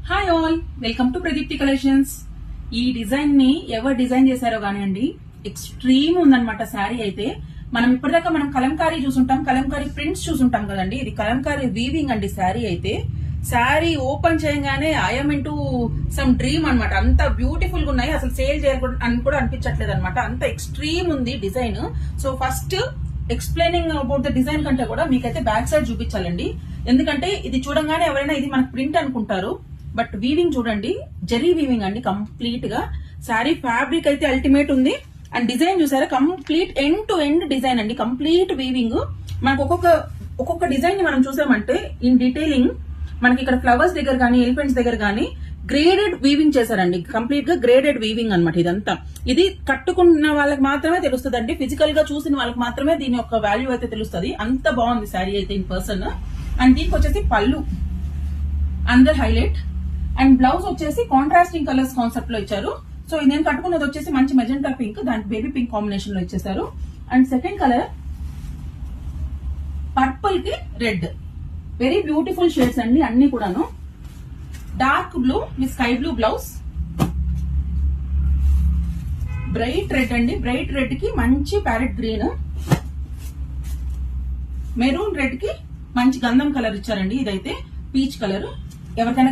Hi all, welcome to Pradeepti collections. ఈ design ని ఎవరు డిజైన్ చేశారో కానివ్వండి, ఎక్స్ట్రీమ్ ఉందన్నమాట. శారీ అయితే మనం ఇప్పటిదాకా కలంకారీ చూసుంటాం, కలంకారీ ప్రింట్స్ చూసుంటాం కదండి. ఇది కలంకారీ వీవింగ్ అండి. శారీ అయితే శారీ ఓపెన్ చేయగానే ఐఎమ్ ఇంటూ సమ్ డ్రీమ్ అనమాట. అంత బ్యూటిఫుల్ గా ఉన్నాయి. అసలు సేల్ చేయాలి అని కూడా అనిపించట్లేదు అనమాట. అంత ఎక్స్ట్రీమ్ ఉంది design. So first explaining about the design కంటే కూడా మీకైతే బ్యాక్ సైడ్ చూపించాలండి. ఎందుకంటే ఇది చూడంగానే ఎవరైనా ఇది మనకు ప్రింట్ అనుకుంటారు, బట్ వీవింగ్ చూడండి, జరీ వీవింగ్ అండి కంప్లీట్ గా. శారీ ఫ్యాబ్రిక్ అయితే అల్టిమేట్ ఉంది. అండ్ డిజైన్ చూసారా, complete end to end design అండి, కంప్లీట్ వీవింగ్. మనకు ఒక్కొక్క డిజైన్ ని మనం చూసామంటే ఇన్ డీటెయిలింగ్ మనకి ఇక్కడ ఫ్లవర్స్ దగ్గర కానీ ఎలిఫెంట్స్ దగ్గర కానీ గ్రేడెడ్ వీవింగ్ చేశారండి. కంప్లీట్ గా గ్రేడెడ్ వీవింగ్ అనమాట ఇదంతా. ఇది కట్టుకున్న వాళ్ళకి మాత్రమే తెలుస్తుంది అండి, ఫిజికల్ గా చూసిన వాళ్ళకి మాత్రమే దీని యొక్క వాల్యూ అయితే తెలుస్తుంది. అంత బాగుంది శారీ అయితే ఇన్ పర్సన్. అండ్ దీనికి వచ్చేసి పళ్ళు అందర్ హైలైట్, అండ్ బ్లౌజ్ వచ్చేసి కాంట్రాస్టింగ్ కలర్స్ కాన్సెప్ట్ లో ఇచ్చారు. సో నేను కట్టుకున్నది వచ్చేసి మంచి మెజెంటా పింక్, దానికి బేబీ పింక్ కాంబినేషన్ లో ఇచ్చేసారు. అండ్ సెకండ్ కలర్ పర్పుల్ కి రెడ్, వెరీ బ్యూటిఫుల్ షేడ్స్ అండి అన్ని కూడాను. Dark blue with sky blue blouse, bright red అండి, బ్రైట్ రెడ్ కి మంచి ప్యారెట్ గ్రీన్, మెరూన్ రెడ్ కి మంచి గంధం కలర్ ఇచ్చారండి. ఇదైతే పీచ్ కలర్. ఎవరికైనా